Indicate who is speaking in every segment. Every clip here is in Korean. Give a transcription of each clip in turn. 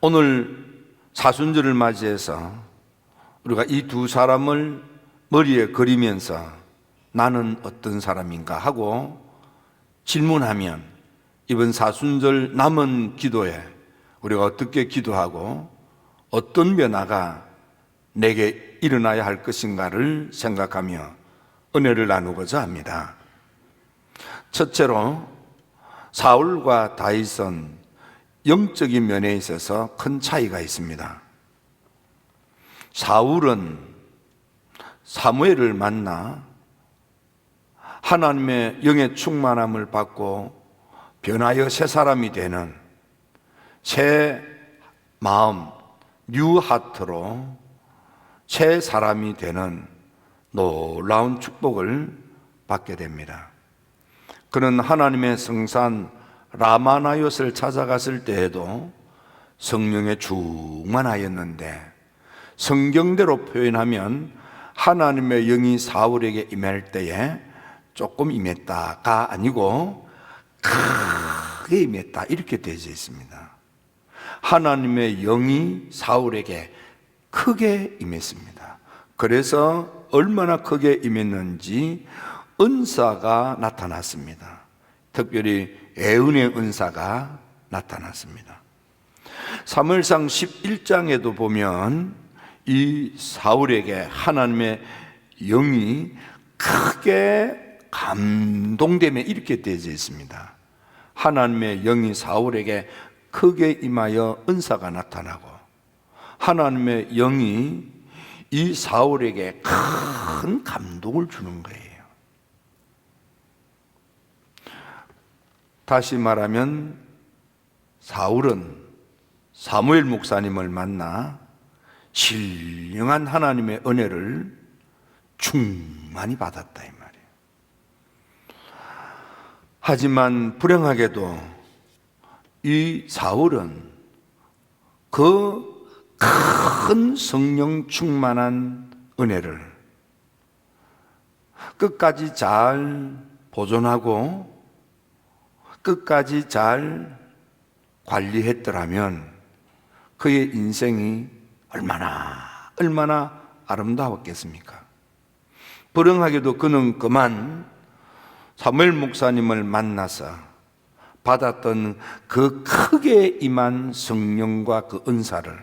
Speaker 1: 오늘 사순절을 맞이해서 우리가 이 두 사람을 머리에 그리면서 나는 어떤 사람인가 하고 질문하면 이번 사순절 남은 기도에 우리가 어떻게 기도하고 어떤 변화가 내게 일어나야 할 것인가를 생각하며 은혜를 나누고자 합니다. 첫째로 사울과 다윗은 영적인 면에 있어서 큰 차이가 있습니다. 사울은 사무엘을 만나 하나님의 영의 충만함을 받고 변하여 새 사람이 되는 새 마음, 뉴 하트로 새 사람이 되는 놀라운 축복을 받게 됩니다. 그는 하나님의 성산 라마나옳을 찾아갔을 때에도 성령에 충만하였는데 성경대로 표현하면 하나님의 영이 사울에게 임할 때에 조금 임했다가 아니고 크게 임했다 이렇게 되어 있습니다. 하나님의 영이 사울에게 크게 임했습니다. 그래서 얼마나 크게 임했는지 은사가 나타났습니다. 특별히 애은의 은사가 나타났습니다. 사무엘상 11장에도 보면 이 사울에게 하나님의 영이 크게 감동되며 이렇게 되어 있습니다. 하나님의 영이 사울에게 크게 임하여 은사가 나타나고 하나님의 영이 이 사울에게 큰 감동을 주는 거예요. 다시 말하면 사울은 사무엘 목사님을 만나 신령한 하나님의 은혜를 충만히 받았다 이 말이에요. 하지만 불행하게도 이 사울은 그 큰 성령 충만한 은혜를 끝까지 잘 보존하고 끝까지 잘 관리했더라면 그의 인생이 얼마나 아름다웠겠습니까? 불행하게도 그는 그만 사무엘 목사님을 만나서 받았던 그 크게 임한 성령과 그 은사를,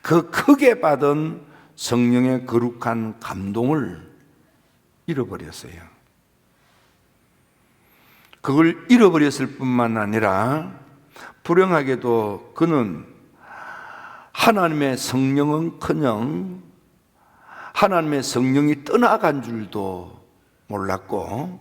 Speaker 1: 그 크게 받은 성령의 거룩한 감동을 잃어버렸어요. 그걸 잃어버렸을 뿐만 아니라 불행하게도 그는 하나님의 성령은커녕 하나님의 성령이 떠나간 줄도 몰랐고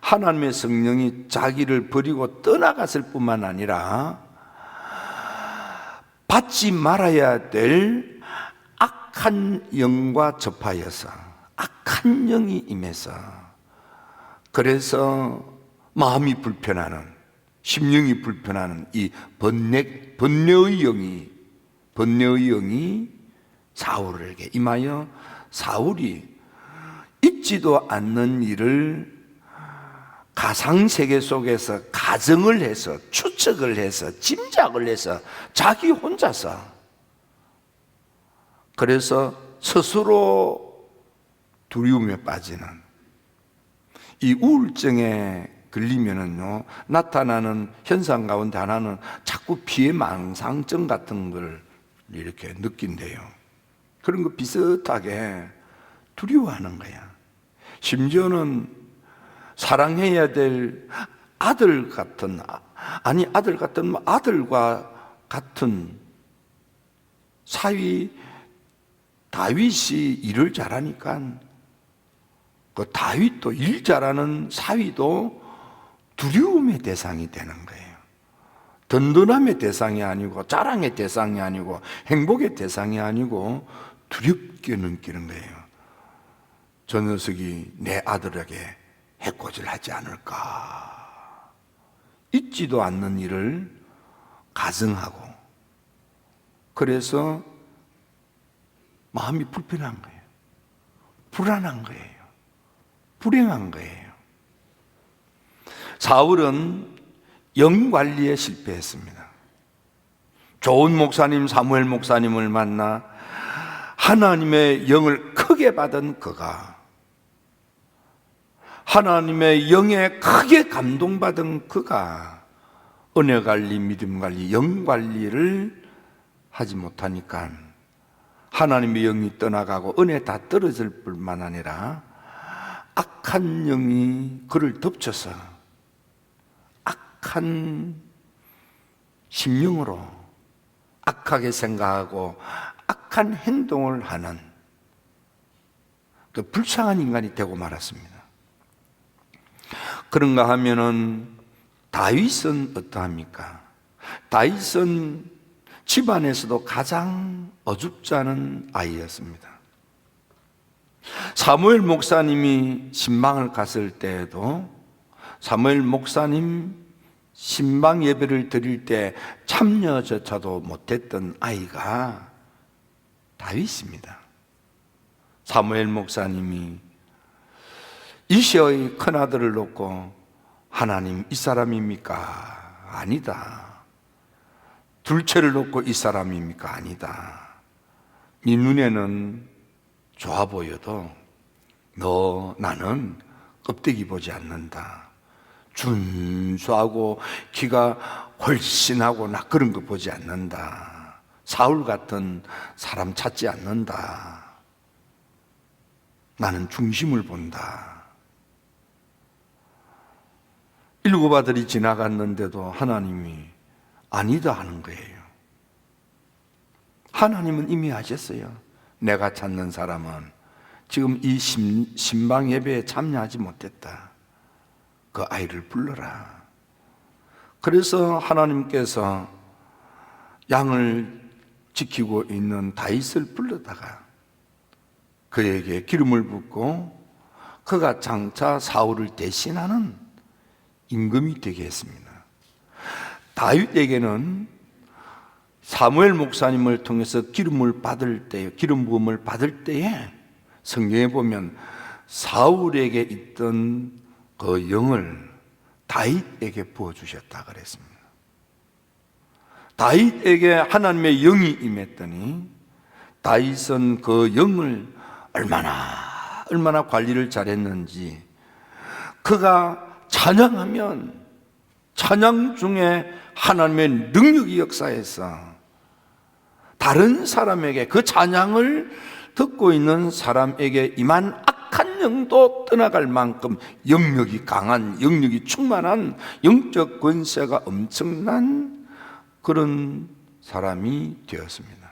Speaker 1: 하나님의 성령이 자기를 버리고 떠나갔을 뿐만 아니라 받지 말아야 될 악한 영과 접하여서 악한 영이 임해서 그래서 마음이 불편하는, 심령이 불편하는 이 번뇌의 영이 사울에게 임하여 사울이 있지도 않는 일을 가상세계 속에서 가정을 해서 추측을 해서 짐작을 해서 자기 혼자서 그래서 스스로 두려움에 빠지는 이 우울증에 걸리면은요 나타나는 현상 가운데 하나는 자꾸 피해망상증 같은 걸 이렇게 느낀대요. 그런 거 비슷하게 두려워하는 거야. 심지어는 사랑해야 될 아들 같은 아들과 같은 사위 다윗이 일을 잘하니까 그 다윗도 일 잘하는 사위도 두려움의 대상이 되는 거예요. 든든함의 대상이 아니고 자랑의 대상이 아니고 행복의 대상이 아니고 두렵게 느끼는 거예요. 저 녀석이 내 아들에게 해코지를 하지 않을까. 있지도 않는 일을 가정하고 그래서 마음이 불편한 거예요. 불안한 거예요. 불행한 거예요. 사울은 영 관리에 실패했습니다. 좋은 목사님 사무엘 목사님을 만나 하나님의 영을 크게 받은 그가, 하나님의 영에 크게 감동받은 그가 은혜 관리, 믿음 관리, 영 관리를 하지 못하니까 하나님의 영이 떠나가고 은혜 다 떨어질 뿐만 아니라 악한 영이 그를 덮쳐서 악한 심령으로 악하게 생각하고 악한 행동을 하는 그 불쌍한 인간이 되고 말았습니다. 그런가 하면은 다윗은 어떠합니까? 다윗은 집안에서도 가장 어줍지 않은 아이였습니다. 사무엘 목사님이 신방을 갔을 때에도 사무엘 목사님 신방 예배를 드릴 때 참여조차도 못했던 아이가 다윗입니다. 사무엘 목사님이 이시의 큰아들을 놓고 하나님 이 사람입니까? 아니다. 둘째를 놓고 이 사람입니까? 아니다. 네 눈에는 좋아 보여도 나는 껍데기 보지 않는다. 준수하고 키가 훨씬 하고 나 그런 거 보지 않는다. 사울 같은 사람 찾지 않는다. 나는 중심을 본다. 7 아들이 지나갔는데도 하나님이 아니다 하는 거예요. 하나님은 이미 아셨어요. 내가 찾는 사람은 지금 이 신방 예배에 참여하지 못했다. 그 아이를 불러라. 그래서 하나님께서 양을 지키고 있는 다윗을 불러다가 그에게 기름을 붓고 그가 장차 사울을 대신하는 임금이 되게 했습니다. 다윗에게는 사무엘 목사님을 통해서 기름을 받을 때, 기름 부음을 받을 때에 성경에 보면 사울에게 있던 그 영을 다윗에게 부어주셨다 그랬습니다. 다윗에게 하나님의 영이 임했더니 다윗은 그 영을 얼마나 관리를 잘했는지, 그가 찬양하면 찬양 중에 하나님의 능력이 역사해서 다른 사람에게, 그 찬양을 듣고 있는 사람에게 임한 악한 영도 떠나갈 만큼 영력이 강한, 영력이 충만한, 영적 권세가 엄청난 그런 사람이 되었습니다.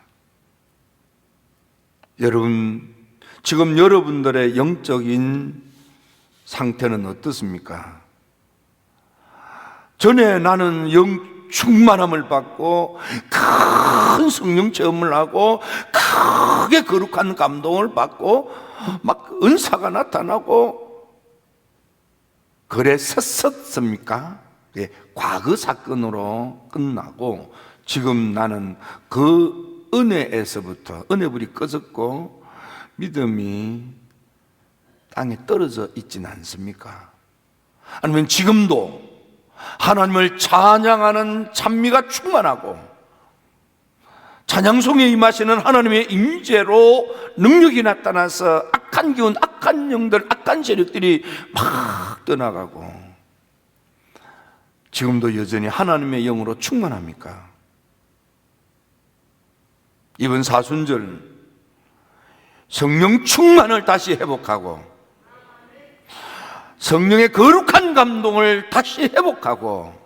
Speaker 1: 여러분, 지금 여러분들의 영적인 상태는 어떻습니까? 전에 나는 영 충만함을 받고 큰 성령 체험을 하고 크게 거룩한 감동을 받고 막 은사가 나타나고 그랬었습니까? 예, 과거 사건으로 끝나고 지금 나는 그 은혜에서부터 은혜불이 꺼졌고 믿음이 땅에 떨어져 있지는 않습니까? 아니면 지금도 하나님을 찬양하는 찬미가 충만하고 찬양송에 임하시는 하나님의 임재로 능력이 나타나서 악한 기운, 악한 영들, 악한 세력들이 막 떠나가고 지금도 여전히 하나님의 영으로 충만합니까? 이번 사순절 성령 충만을 다시 회복하고 성령의 거룩한 감동을 다시 회복하고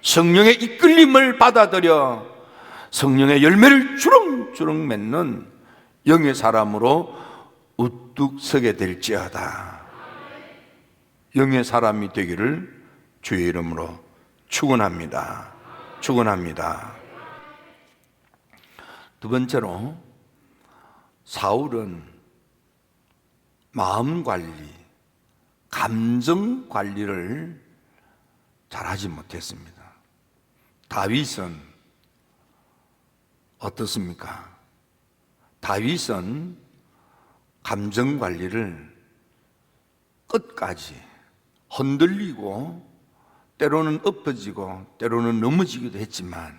Speaker 1: 성령의 이끌림을 받아들여 성령의 열매를 주렁주렁 맺는 영의 사람으로 우뚝 서게 될지어다. 영의 사람이 되기를 주의 이름으로 축원합니다. 축원합니다. 두 번째로 사울은 마음 관리, 감정 관리를 잘하지 못했습니다. 다윗은 어떻습니까? 다윗은 감정 관리를 끝까지 흔들리고 때로는 엎어지고 때로는 넘어지기도 했지만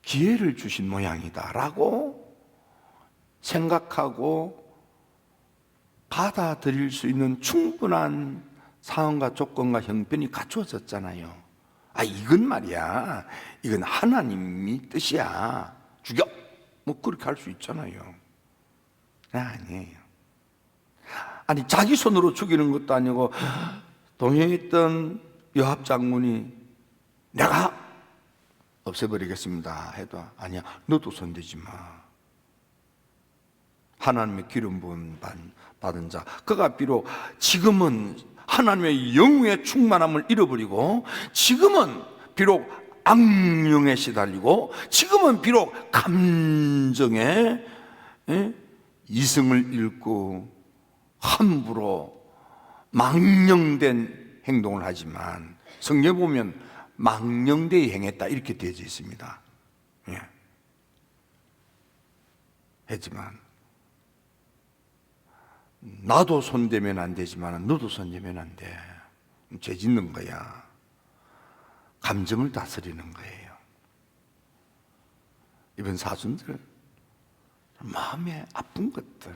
Speaker 1: 기회를 주신 모양이다라고 생각하고 받아들일 수 있는 충분한 상황과 조건과 형편이 갖추어졌잖아요. 이건 말이야, 이건 하나님이 뜻이야, 죽여, 뭐 그렇게 할 수 있잖아요. 아니에요. 자기 손으로 죽이는 것도 아니고 동행했던 요압 장군이 내가 없애버리겠습니다 해도 아니야, 너도 손대지 마. 하나님의 기름 부음 받은 자, 그가 비록 지금은 하나님의 영의 충만함을 잃어버리고, 지금은 비록 악령에 시달리고, 지금은 비록 감정에 이성을 잃고 함부로 망령된 행동을 하지만, 성경에 보면 망령되이 행했다 이렇게 되어져 있습니다. 하지만 나도 손대면 안 되지만 너도 손대면 안 돼. 죄 짓는 거야. 감정을 다스리는 거예요. 이번 사순절 마음에 아픈 것들,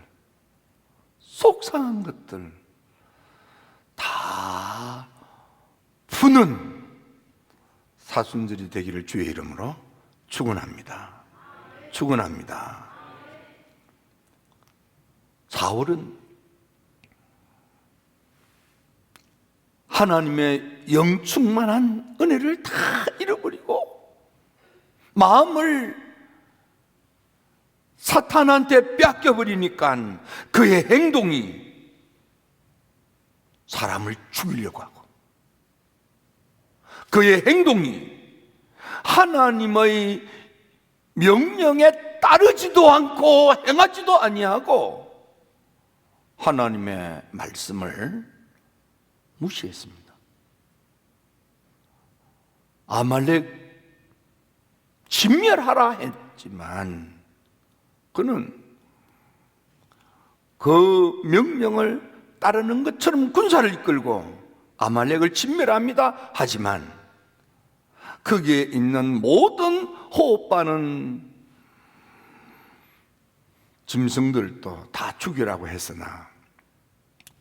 Speaker 1: 속상한 것들 다 푸는 사순절이 되기를 주의 이름으로 축원합니다. 축원합니다. 4월은 하나님의 영충만한 은혜를 다 잃어버리고 마음을 사탄한테 뺏겨버리니까 그의 행동이 사람을 죽이려고 하고, 그의 행동이 하나님의 명령에 따르지도 않고 행하지도 아니하고 하나님의 말씀을 무시했습니다. 아말렉 진멸하라 했지만 그는 그 명령을 따르는 것처럼 군사를 이끌고 아말렉을 진멸합니다. 하지만 거기에 있는 모든 호흡하는 짐승들도 다 죽이라고 했으나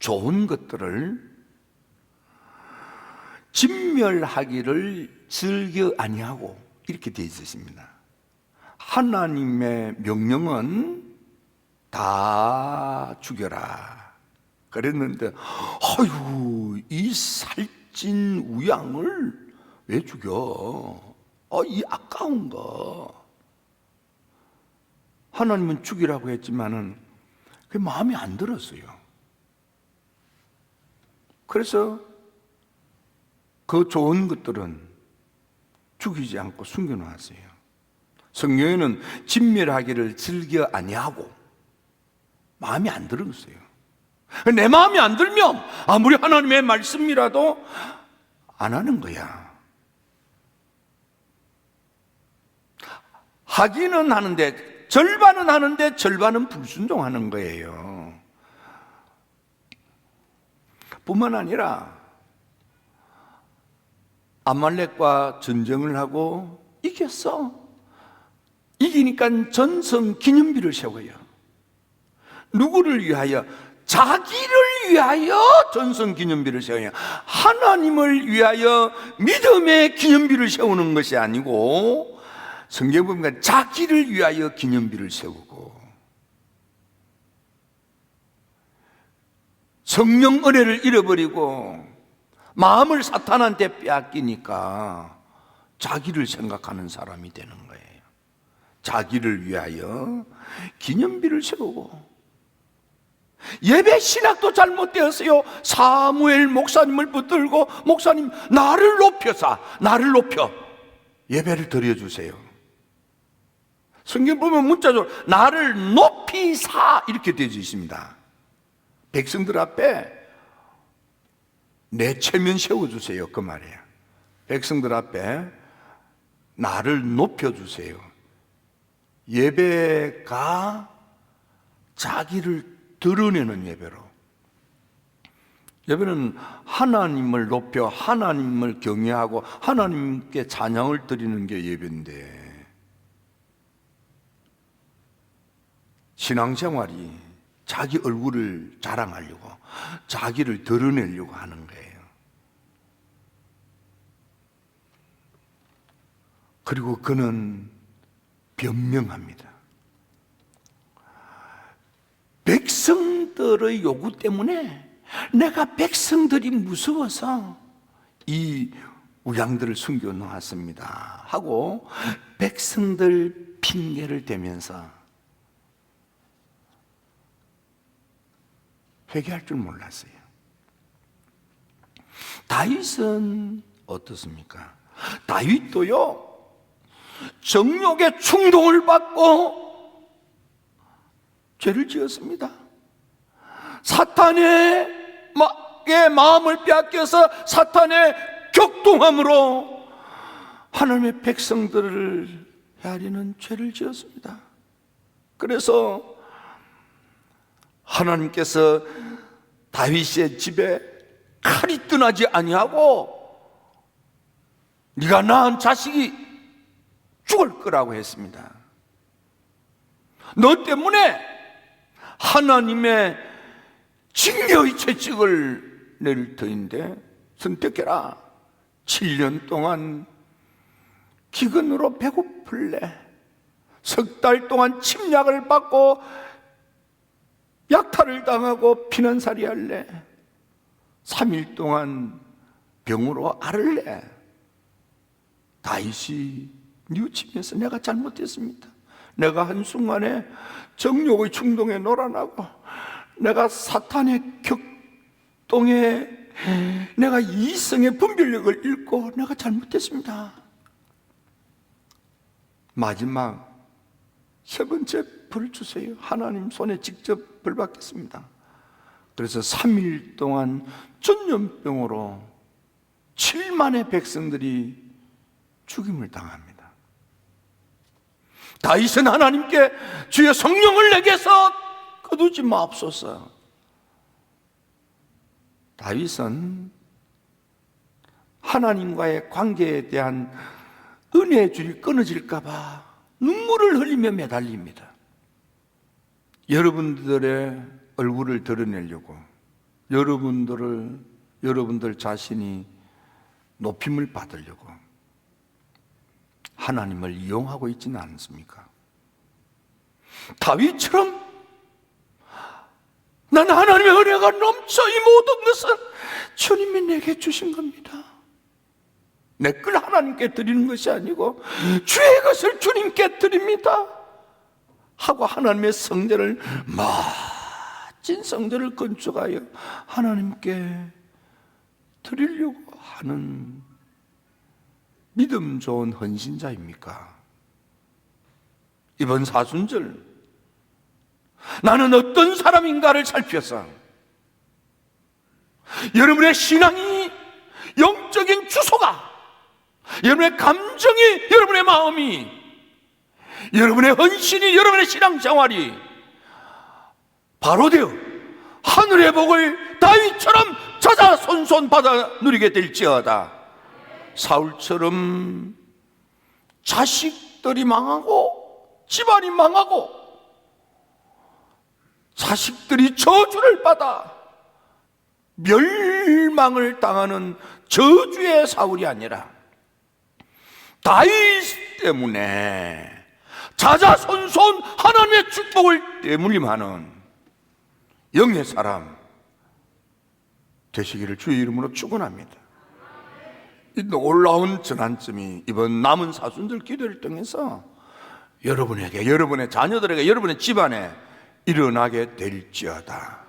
Speaker 1: 좋은 것들을 진멸하기를 즐겨 아니하고 이렇게 되어 있습니다. 하나님의 명령은 다 죽여라 그랬는데, 아유, 이 살찐 우양을 왜 죽여? 이 아까운 거. 하나님은 죽이라고 했지만은 그게 마음에 안 들었어요. 그래서 그 좋은 것들은 죽이지 않고 숨겨놓았어요. 성경에는 진멸하기를 즐겨 아니하고 마음에 안 들었어요. 내 마음에 안 들면 아무리 하나님의 말씀이라도 안 하는 거야. 하기는 하는데, 절반은 하는데 절반은 불순종하는 거예요. 뿐만 아니라 아말렉과 전쟁을 하고 이겼어. 이기니까 전성 기념비를 세워요. 누구를 위하여? 자기를 위하여 전성 기념비를 세워요. 하나님을 위하여 믿음의 기념비를 세우는 것이 아니고, 성경 보면 자기를 위하여 기념비를 세우고, 성령 은혜를 잃어버리고 마음을 사탄한테 빼앗기니까 자기를 생각하는 사람이 되는 거예요. 자기를 위하여 기념비를 세우고, 예배 신학도 잘못되었어요. 사무엘 목사님을 붙들고, 목사님 나를 높여사, 나를 높여 예배를 드려주세요. 성경 보면 문자적으로 나를 높이 사 이렇게 되어 있습니다. 백성들 앞에 내 체면 세워주세요 그 말이에요. 백성들 앞에 나를 높여주세요. 예배가 자기를 드러내는 예배로, 예배는 하나님을 높여 하나님을 경외하고 하나님께 찬양을 드리는 게 예배인데, 신앙생활이 자기 얼굴을 자랑하려고, 자기를 드러내려고 하는 거예요. 그리고 그는 변명합니다. 백성들의 요구 때문에 내가 백성들이 무서워서 이 우양들을 숨겨 놓았습니다 하고 백성들 핑계를 대면서 회개할 줄 몰랐어요. 다윗은 어떻습니까? 다윗도요, 정욕의 충동을 받고 죄를 지었습니다. 사탄의 마음을 빼앗겨서 사탄의 격동함으로 하나님의 백성들을 헤아리는 죄를 지었습니다. 그래서 하나님께서 다윗의 집에 칼이 떠나지 아니하고 네가 낳은 자식이 죽을 거라고 했습니다. 너 때문에 하나님의 징계의 채찍을 내릴 터인데 선택해라. 7년 동안 기근으로 배고플래? 석 달 동안 침략을 받고 약탈을 당하고 피난살이 할래? 3일 동안 병으로 앓을래? 다윗이 뉘우치면서 내가 잘못했습니다. 내가 한순간에 정욕의 충동에 놀아나고 내가 사탄의 격동에 내가 이성의 분별력을 잃고 내가 잘못했습니다. 마지막 세 번째 벌을 주세요. 하나님 손에 직접 벌 받겠습니다. 그래서 3일 동안 전염병으로 7만의 백성들이 죽임을 당합니다. 다윗은 하나님께 주의 성령을 내게서 거두지 마옵소서. 다윗은 하나님과의 관계에 대한 은혜의 줄이 끊어질까 봐 눈물을 흘리며 매달립니다. 여러분들의 얼굴을 드러내려고, 여러분들 자신이 높임을 받으려고 하나님을 이용하고 있지는 않습니까? 다윗처럼 난 하나님의 은혜가 넘쳐 이 모든 것은 주님이 내게 주신 겁니다. 내 걸 하나님께 드리는 것이 아니고 주의 것을 주님께 드립니다 하고 하나님의 성전을, 멋진 성전을 건축하여 하나님께 드리려고 하는 믿음 좋은 헌신자입니까? 이번 사순절 나는 어떤 사람인가를 살펴서 여러분의 신앙이, 영적인 주소가, 여러분의 감정이, 여러분의 마음이, 여러분의 헌신이, 여러분의 신앙생활이 바로 되어 하늘의 복을 다윗처럼 자자손손 받아 누리게 될지어다. 사울처럼 자식들이 망하고 집안이 망하고 자식들이 저주를 받아 멸망을 당하는 저주의 사울이 아니라 다윗 때문에 자자손손 하나님의 축복을 되물림하는 영의 사람 되시기를 주의 이름으로 축원합니다. 이 놀라운 전환점이 이번 남은 사순절 기도를 통해서 여러분에게, 여러분의 자녀들에게, 여러분의 집안에 일어나게 될지어다.